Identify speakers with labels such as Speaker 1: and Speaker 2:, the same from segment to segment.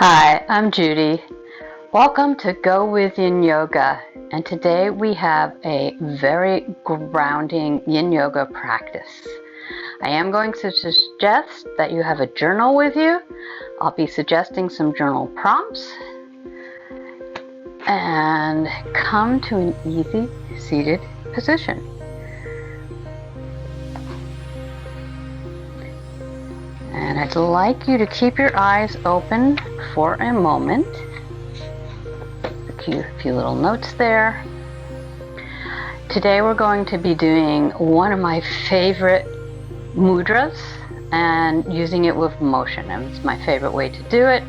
Speaker 1: Hi, I'm Judy. Welcome to Go With Yin Yoga, and today we have a very grounding Yin Yoga practice. I am going to suggest that you have a journal with you. I'll be suggesting some journal prompts. And come to an easy seated position. And I'd like you to keep your eyes open for a moment. A few little notes there. Today we're going to be doing one of my favorite mudras and using it with motion. And it's my favorite way to do it.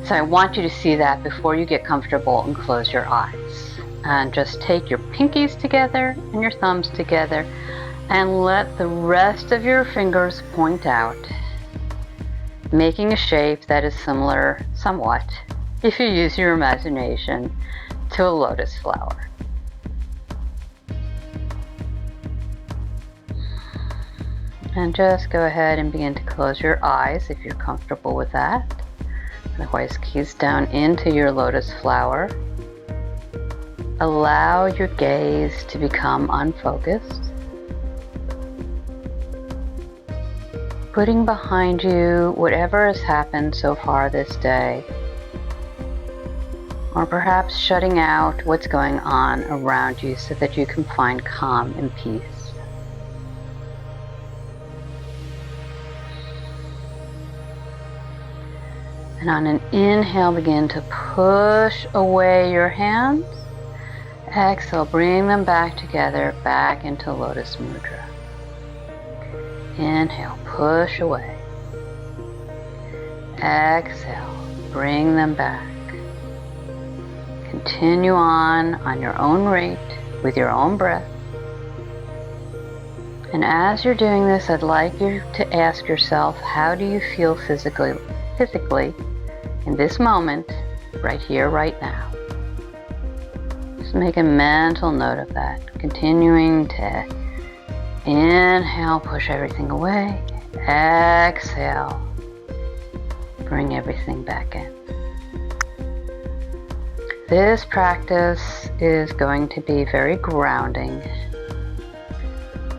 Speaker 1: So I want you to see that before you get comfortable and close your eyes. And just take your pinkies together and your thumbs together and let the rest of your fingers point out, making a shape that is similar somewhat, if you use your imagination, to a lotus flower. And just go ahead and begin to close your eyes if you're comfortable with that. Otherwise, gaze down into your lotus flower. Allow your gaze to become unfocused. Putting behind you whatever has happened so far this day. Or perhaps shutting out what's going on around you so that you can find calm and peace. And on an inhale, begin to push away your hands. Exhale, bring them back together, back into Lotus Mudra. Inhale, push away. Exhale, bring them back. Continue on your own rate, with your own breath. And as you're doing this, I'd like you to ask yourself, how do you feel physically in this moment, right here, right now? Just make a mental note of that. Continuing to inhale, push everything away. Exhale, bring everything back in. This practice is going to be very grounding.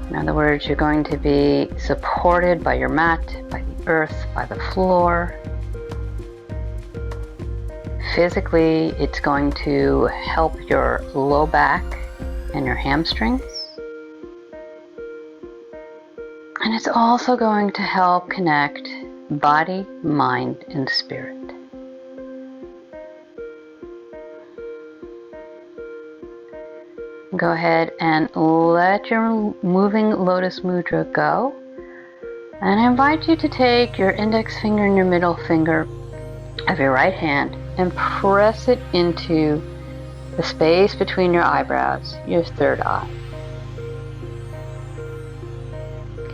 Speaker 1: In other words, you're going to be supported by your mat, by the earth, by the floor. Physically, it's going to help your low back and your hamstrings. And it's also going to help connect body, mind, and spirit. Go ahead and let your moving Lotus Mudra go. And I invite you to take your index finger and your middle finger of your right hand and press it into the space between your eyebrows, your third eye.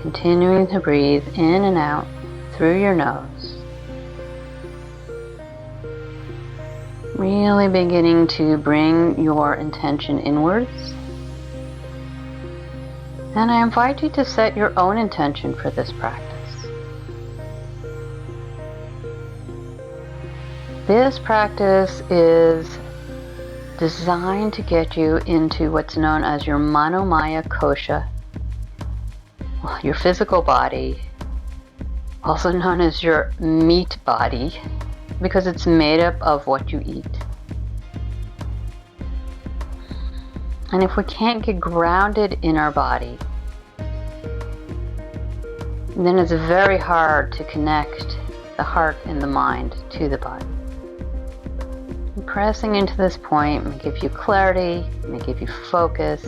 Speaker 1: Continuing to breathe in and out through your nose. Really beginning to bring your intention inwards. And I invite you to set your own intention for this practice. This practice is designed to get you into what's known as your Manomaya Kosha, your physical body, also known as your meat body, because it's made up of what you eat. And if we can't get grounded in our body, then it's very hard to connect the heart and the mind to the body. And pressing into this point may give you clarity, may give you focus,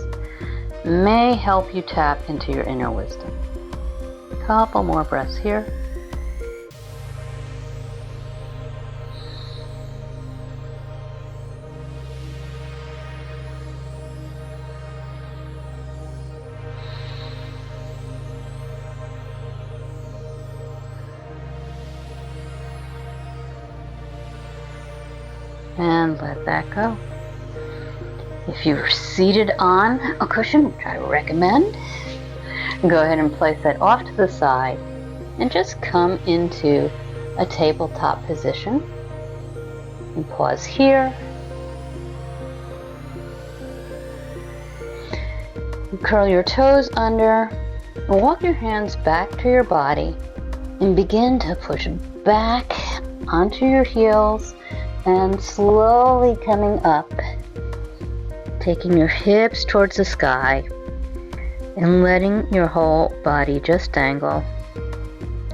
Speaker 1: may help you tap into your inner wisdom. A couple more breaths here. And let that go. If you're seated on a cushion, which I recommend, go ahead and place that off to the side and just come into a tabletop position. And pause here. Curl your toes under, walk your hands back to your body, and begin to push back onto your heels and slowly coming up, taking your hips towards the sky and letting your whole body just dangle.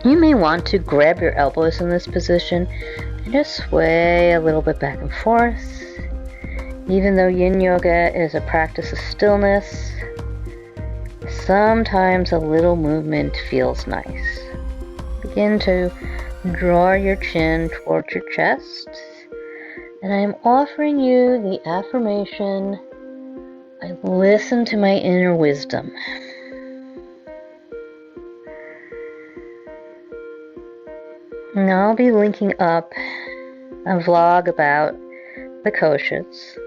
Speaker 1: You may want to grab your elbows in this position and just sway a little bit back and forth. Even though Yin Yoga is a practice of stillness, sometimes a little movement feels nice. Begin to draw your chin towards your chest. And I'm offering you the affirmation, I listen to my inner wisdom. And I'll be linking up a vlog about the koshas.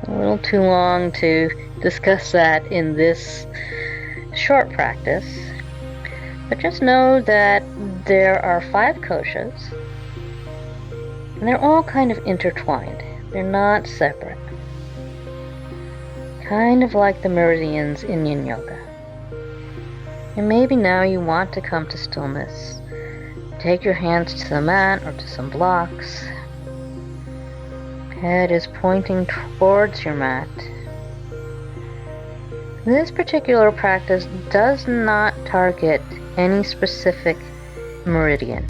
Speaker 1: A little too long to discuss that in this short practice. But just know that there are 5 koshas, and they're all kind of intertwined. They're not separate. Kind of like the meridians in Yin Yoga. And maybe now you want to come to stillness. Take your hands to the mat or to some blocks. Head is pointing towards your mat. This particular practice does not target any specific meridian.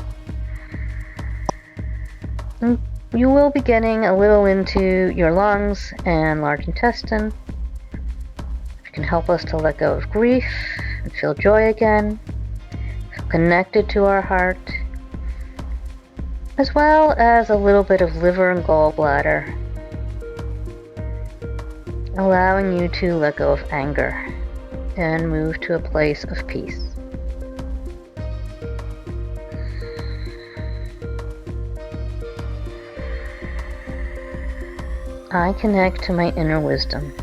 Speaker 1: You will be getting a little into your lungs and large intestine. It can help us to let go of grief and feel joy again, feel connected to our heart, as well as a little bit of liver and gallbladder, allowing you to let go of anger and move to a place of peace. I connect to my inner wisdom.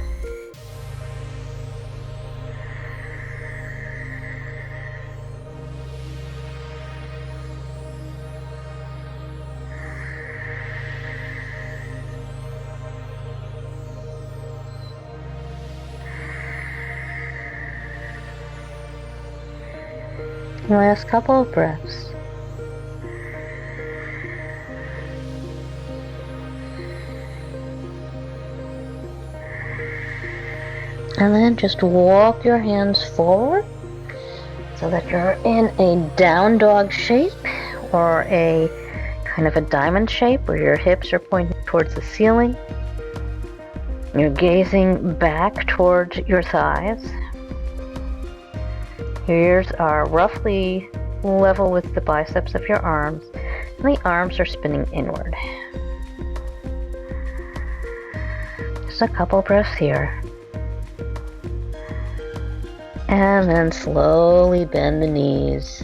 Speaker 1: Last couple of breaths. And then just walk your hands forward so that you're in a down dog shape or a kind of a diamond shape where your hips are pointing towards the ceiling. You're gazing back towards your thighs. Your ears are roughly level with the biceps of your arms, and the arms are spinning inward. Just a couple breaths here. And then slowly bend the knees,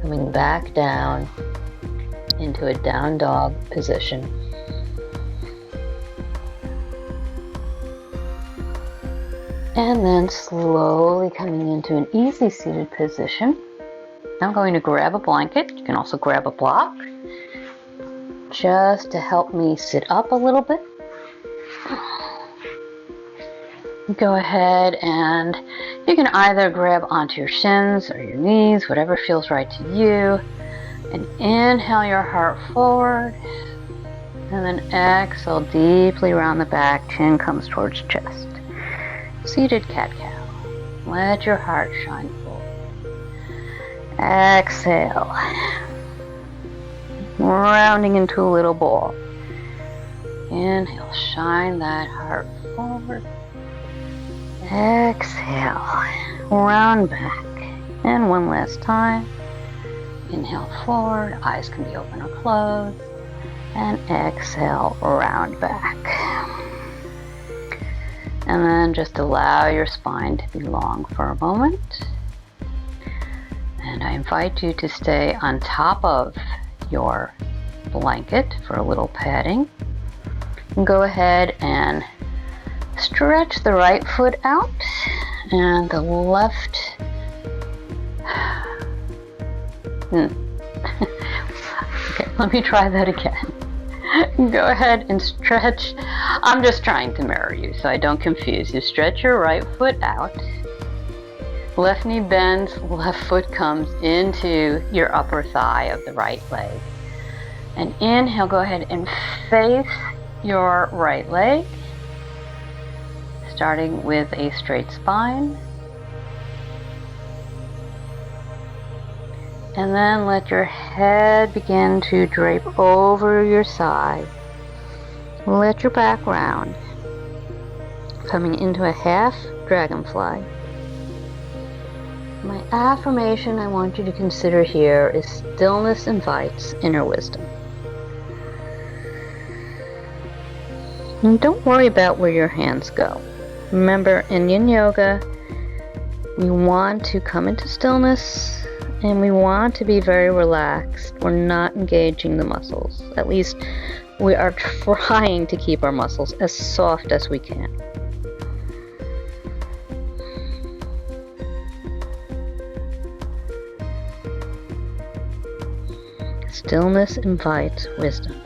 Speaker 1: coming back down into a down dog position. And then slowly coming into an easy seated position. I'm going to grab a blanket. You can also grab a block, just to help me sit up a little bit. Go ahead and you can either grab onto your shins or your knees, whatever feels right to you. And inhale your heart forward. And then exhale deeply around the back, chin comes towards chest. Seated cat-cow. Let your heart shine forward. Exhale. Rounding into a little ball. Inhale, shine that heart forward. Exhale, round back. And one last time. Inhale forward, eyes can be open or closed. And exhale, round back. And then just allow your spine to be long for a moment. And I invite you to stay on top of your blanket for a little padding. And go ahead and stretch the right foot out and the left. Let me try that again. Go ahead and stretch. I'm just trying to mirror you so I don't confuse you. Stretch your right foot out. Left knee bends, left foot comes into your upper thigh of the right leg. And inhale, go ahead and face your right leg, starting with a straight spine. And then let your head begin to drape over your side. Let your back round, coming into a half dragonfly. My affirmation I want you to consider here is stillness invites inner wisdom. And don't worry about where your hands go. Remember, in Yin Yoga, we want to come into stillness and we want to be very relaxed. We're not engaging the muscles. At least we are trying to keep our muscles as soft as we can. Stillness invites wisdom.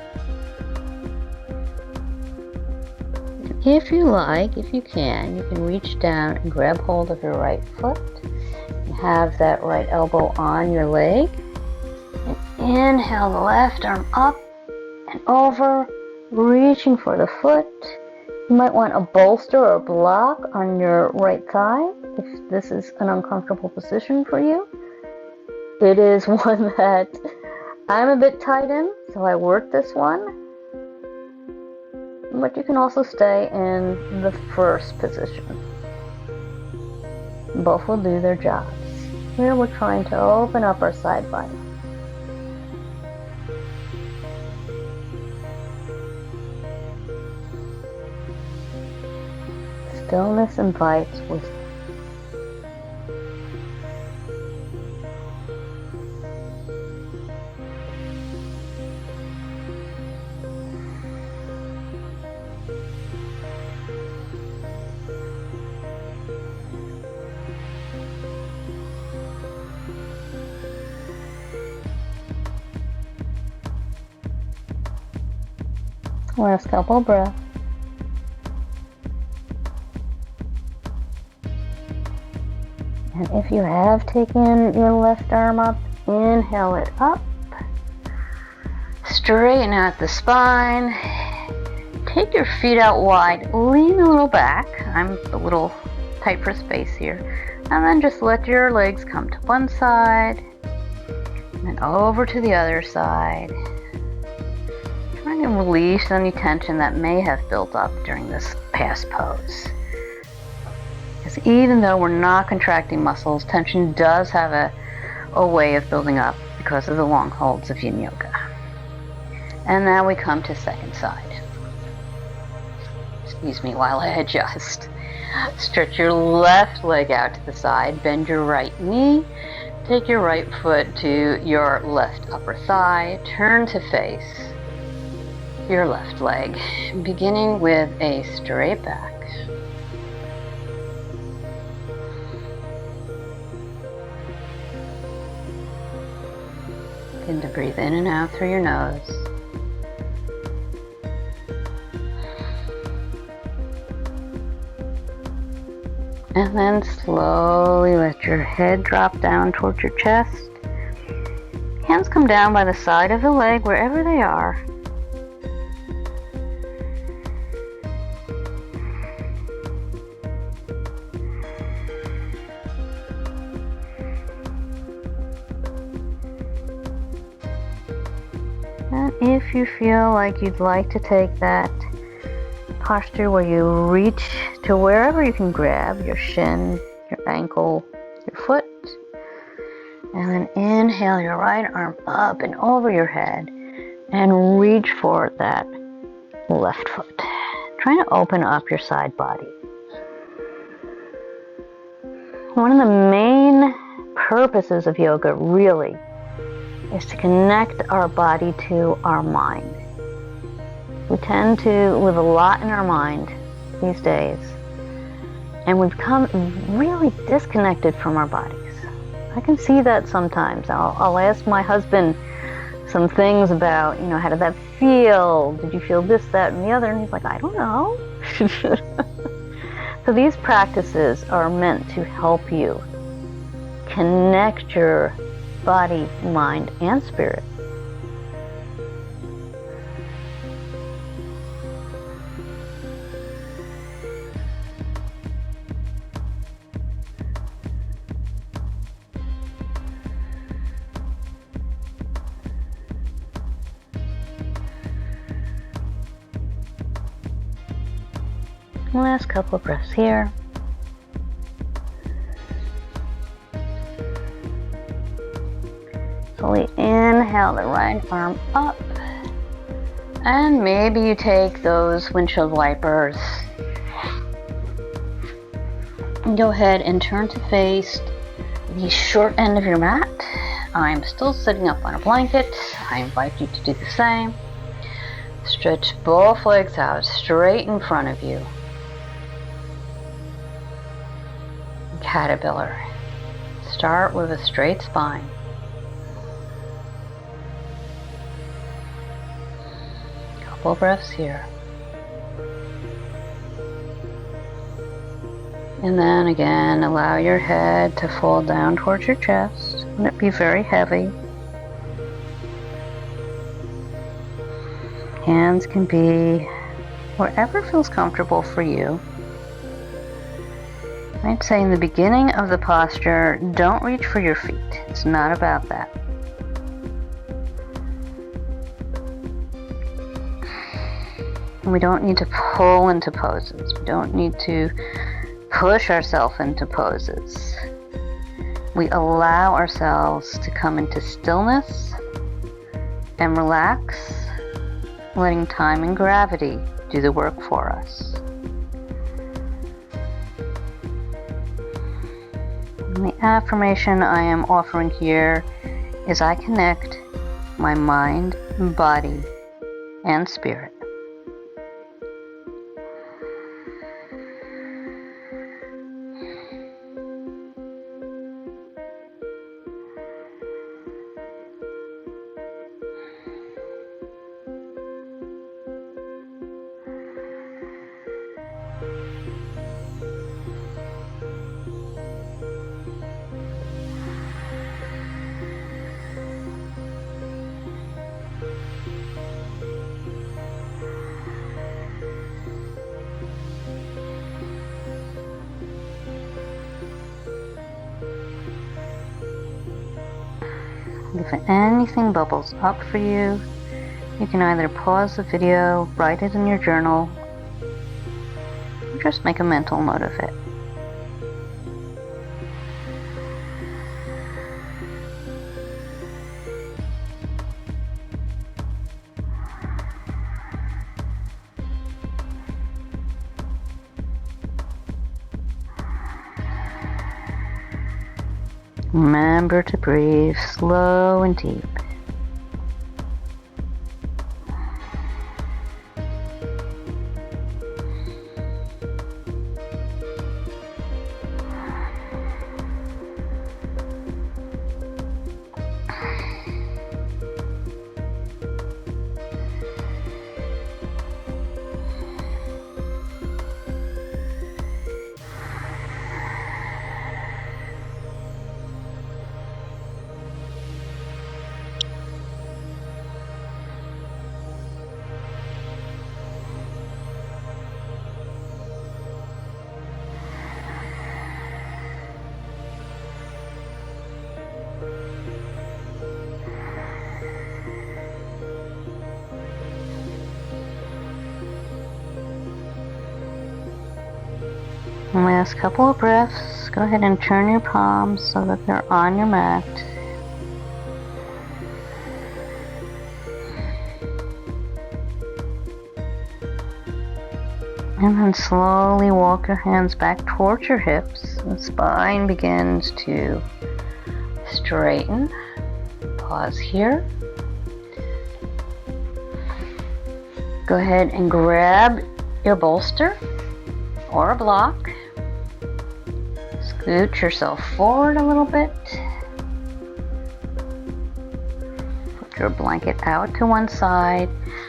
Speaker 1: If you like, if you can reach down and grab hold of your right foot. Have that right elbow on your leg. And inhale the left arm up and over, reaching for the foot. You might want a bolster or a block on your right thigh if this is an uncomfortable position for you. It is one that I'm a bit tight in, so I work this one. But you can also stay in the first position. Both will do their jobs. Here we're trying to open up our side body. Stillness invites wisdom. Last couple breaths. And if you have taken your left arm up, inhale it up. Straighten out the spine. Take your feet out wide. Lean a little back. I'm a little tight for space here. And then just let your legs come to one side. And then over to the other side. Trying to release any tension that may have built up during this past pose. Because even though we're not contracting muscles, tension does have a way of building up because of the long holds of Yin Yoga. And now we come to second side. Excuse me while I adjust. Stretch your left leg out to the side, bend your right knee, take your right foot to your left upper thigh, turn to face your left leg, beginning with a straight back. Begin to breathe in and out through your nose. And then slowly let your head drop down towards your chest. Hands come down by the side of the leg, wherever they are. And if you feel like you'd like to take that posture where you reach to wherever you can grab, your shin, your ankle, your foot, and then inhale your right arm up and over your head and reach for that left foot. Trying to open up your side body. One of the main purposes of yoga really is to connect our body to our mind. We tend to live a lot in our mind these days, and we've become really disconnected from our bodies. I can see that sometimes. I'll ask my husband some things about, how did that feel? Did you feel this, that, and the other? And he's like, I don't know. So these practices are meant to help you connect your body, mind, and spirit. Last couple of breaths here. Slowly inhale the right arm up. And maybe you take those windshield wipers and go ahead and turn to face the short end of your mat. I'm still sitting up on a blanket. I invite you to do the same. Stretch both legs out straight in front of you. Caterpillar. Start with a straight spine. Couple breaths here. And then again, allow your head to fall down towards your chest. Let it be very heavy. Hands can be wherever feels comfortable for you. I'd say in the beginning of the posture, don't reach for your feet. It's not about that. We don't need to pull into poses. We don't need to push ourselves into poses. We allow ourselves to come into stillness and relax, letting time and gravity do the work for us. And the affirmation I am offering here is I connect my mind, body, and spirit. If anything bubbles up for you, you can either pause the video, write it in your journal, or just make a mental note of it. Remember to breathe slow and deep. Last couple of breaths. Go ahead and turn your palms so that they're on your mat. And then slowly walk your hands back towards your hips. The spine begins to straighten. Pause here. Go ahead and grab your bolster or a block. Scoot yourself forward a little bit. Put your blanket out to one side.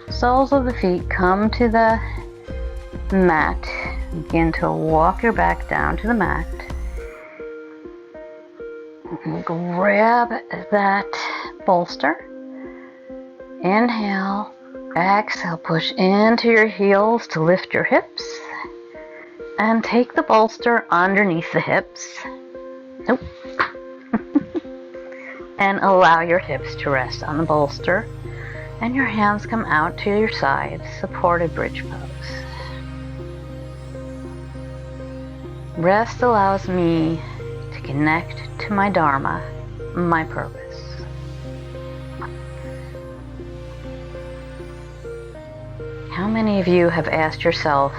Speaker 1: Soles of the feet come to the mat. Begin to walk your back down to the mat. Grab that bolster. Inhale. Exhale, push into your heels to lift your hips. And take the bolster underneath the hips. Nope. And allow your hips to rest on the bolster. And your hands come out to your sides, supported bridge pose. Rest allows me to connect to my Dharma, my purpose. How many of you have asked yourself,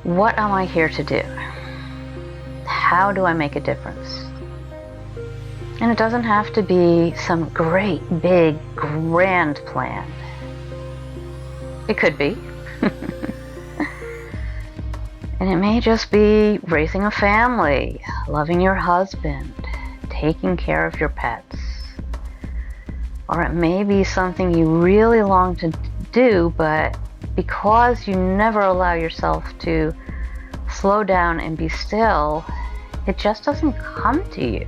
Speaker 1: what am I here to do? How do I make a difference? And it doesn't have to be some great, big, grand plan. It could be. And it may just be raising a family, loving your husband, taking care of your pets. Or it may be something you really long to do, but because you never allow yourself to slow down and be still, it just doesn't come to you.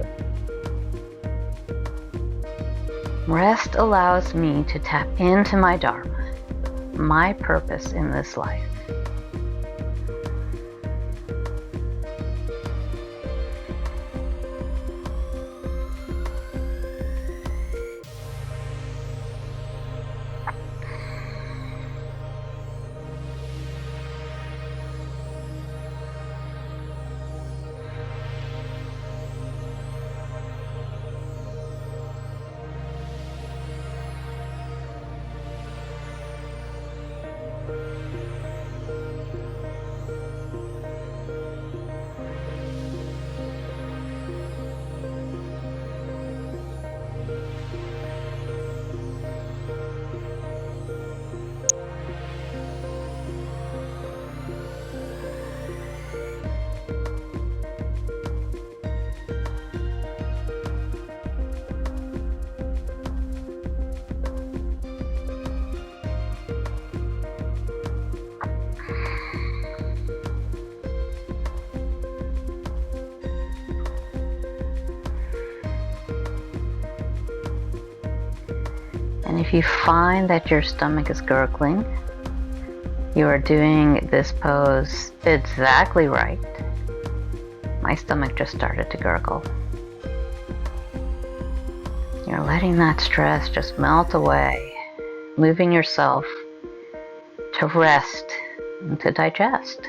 Speaker 1: Rest allows me to tap into my Dharma, my purpose in this life. And if you find that your stomach is gurgling, you are doing this pose exactly right. My stomach just started to gurgle. You're letting that stress just melt away, moving yourself to rest and to digest.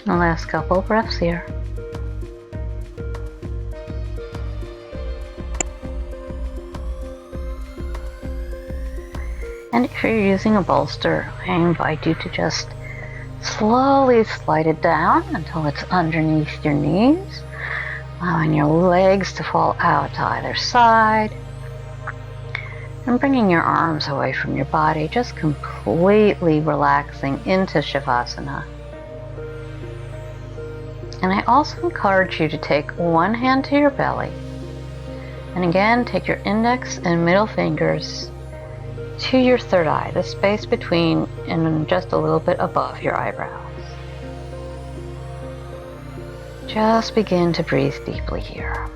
Speaker 1: The last couple breaths here. And if you're using a bolster, I invite you to just slowly slide it down until it's underneath your knees, allowing your legs to fall out to either side, and bringing your arms away from your body, just completely relaxing into Savasana. And I also encourage you to take one hand to your belly, and again take your index and middle fingers to your third eye, the space between and just a little bit above your eyebrows. Just begin to breathe deeply here.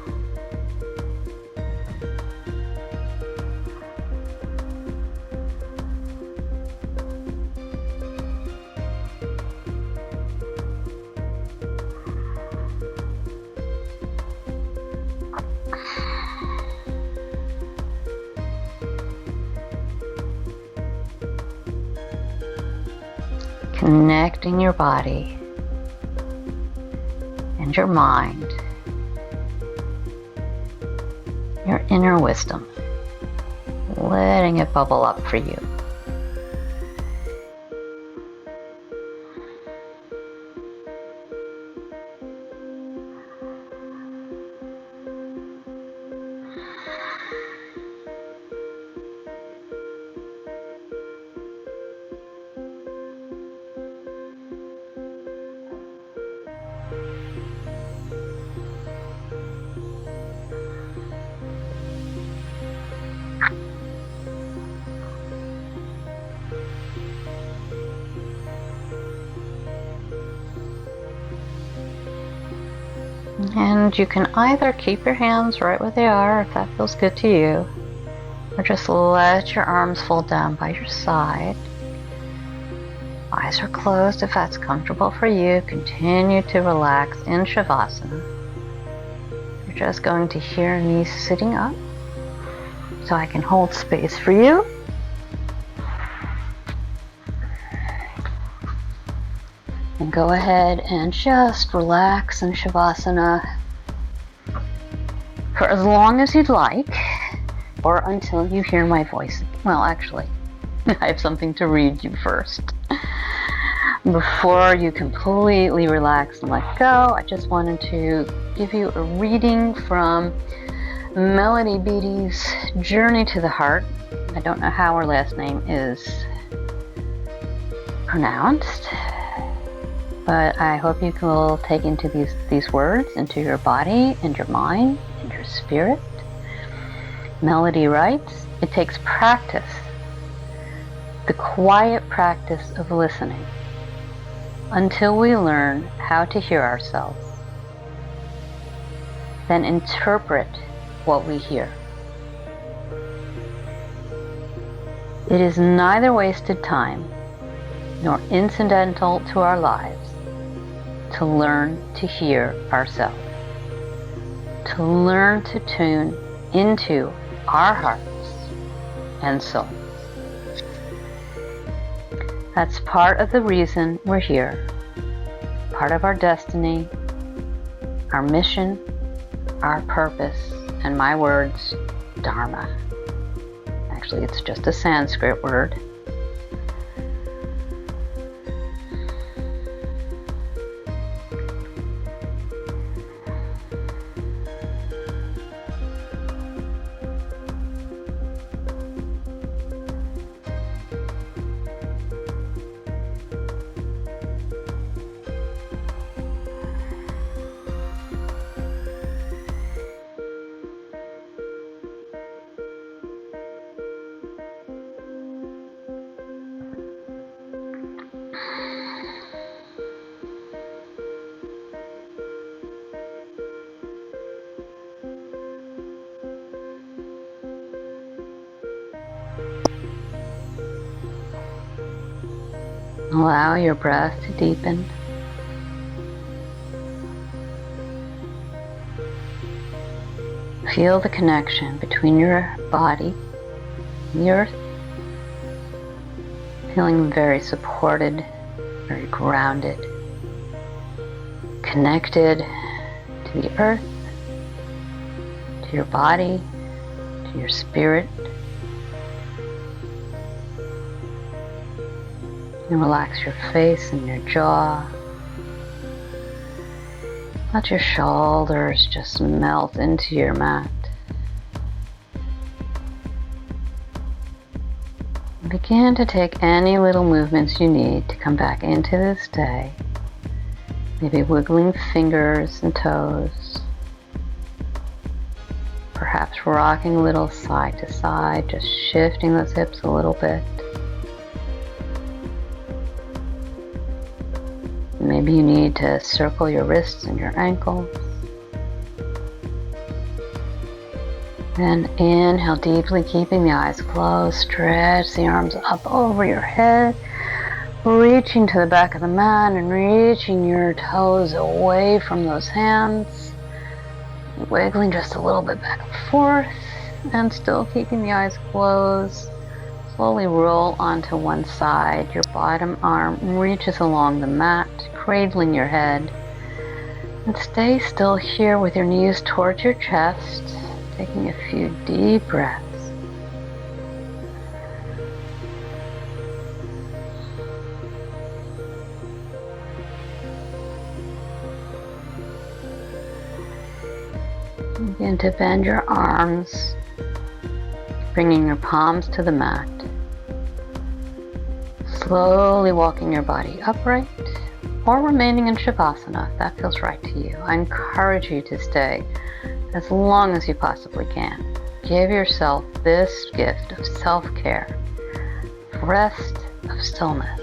Speaker 1: Connecting your body and your mind, your inner wisdom, letting it bubble up for you. And you can either keep your hands right where they are if that feels good to you, or just let your arms fold down by your side. Eyes are closed if that's comfortable for you. Continue to relax in Savasana. You're just going to hear me sitting up so I can hold space for you. And go ahead and just relax in Savasana for as long as you'd like, or until you hear my voice. Well, actually, I have something to read you first. Before you completely relax and let go, I just wanted to give you a reading from Melody Beatie's Journey to the Heart. I don't know how her last name is pronounced, but I hope you will take into these words into your body and your mind and your spirit. Melody writes, "It takes practice, the quiet practice of listening, until we learn how to hear ourselves, then interpret what we hear. It is neither wasted time nor incidental to our lives to learn to hear ourselves, to learn to tune into our hearts and souls. That's part of the reason we're here, part of our destiny, our mission, our purpose, and my words, Dharma. Actually, it's just a Sanskrit word. Allow your breath to deepen. Feel the connection between your body and the earth. Feeling very supported, very grounded, connected to the earth, to your body, to your spirit. And relax your face and your jaw. Let your shoulders just melt into your mat. Begin to take any little movements you need to come back into this day Maybe wiggling fingers and toes. Perhaps rocking a little side to side, just shifting those hips a little bit. Maybe you need to circle your wrists and your ankles. Then inhale deeply, keeping the eyes closed. Stretch the arms up over your head, reaching to the back of the mat and reaching your toes away from those hands. Wiggling just a little bit back and forth, and still keeping the eyes closed. Slowly roll onto one side. Your bottom arm reaches along the mat, cradling your head. And stay still here with your knees towards your chest, taking a few deep breaths. Begin to bend your arms, bringing your palms to the mat. Slowly walking your body upright, or remaining in Savasana if that feels right to you. I encourage you to stay as long as you possibly can. Give yourself this gift of self-care, rest, of stillness.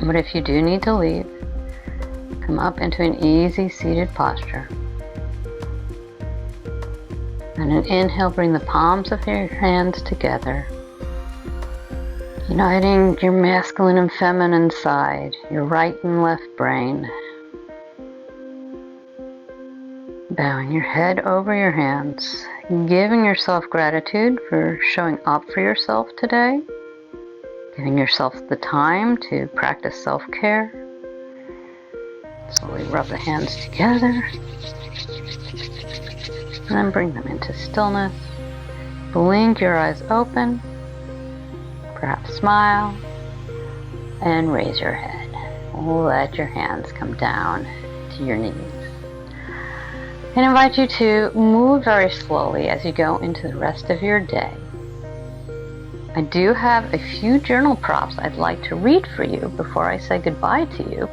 Speaker 1: But if you do need to leave, come up into an easy seated posture. And an inhale, bring the palms of your hands together, uniting your masculine and feminine side, your right and left brain. Bowing your head over your hands, giving yourself gratitude for showing up for yourself today, giving yourself the time to practice self-care. Slowly rub the hands together. And then bring them into stillness. Blink your eyes open, perhaps smile, and raise your head. Let your hands come down to your knees. And invite you to move very slowly as you go into the rest of your day. I do have a few journal prompts I'd like to read for you before I say goodbye to you.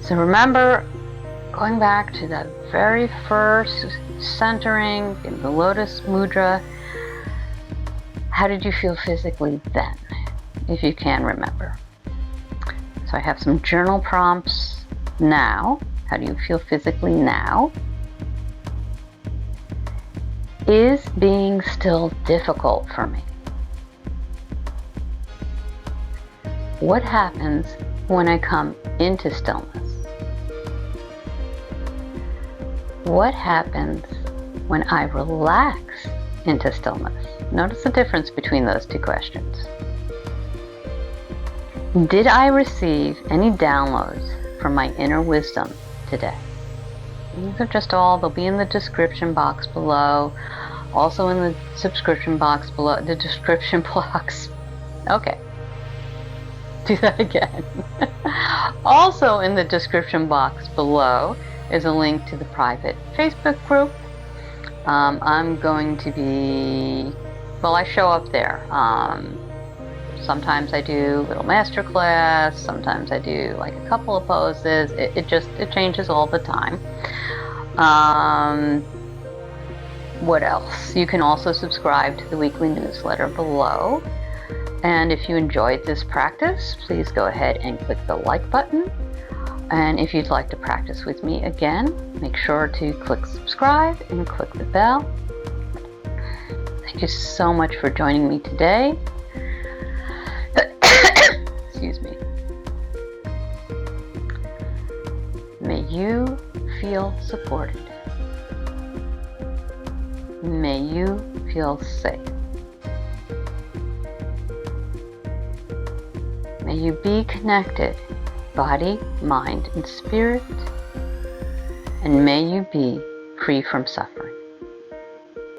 Speaker 1: So remember, going back to the very first centering in the Lotus Mudra, how did you feel physically then, if you can remember? So I have some journal prompts now. How do you feel physically now? Is being still difficult for me? What happens when I come into stillness? What happens when I relax into stillness? Notice the difference between those two questions. Did I receive any downloads from my inner wisdom today? These are just all, they'll be in the description box below. Also in the subscription box below, the description box. Okay. Do that again. Also in the description box below is a link to the private Facebook group. I'm going to be, well, I show up there. Sometimes I do a little masterclass, sometimes I do like a couple of poses. It changes all the time. What else? You can also subscribe to the weekly newsletter below. And if you enjoyed this practice, please go ahead and click the like button. And if you'd like to practice with me again, make sure to click subscribe and click the bell. Thank you so much for joining me today. Excuse me. May you feel supported. May you feel safe. May you be connected, body, mind, and spirit. And may you be free from suffering.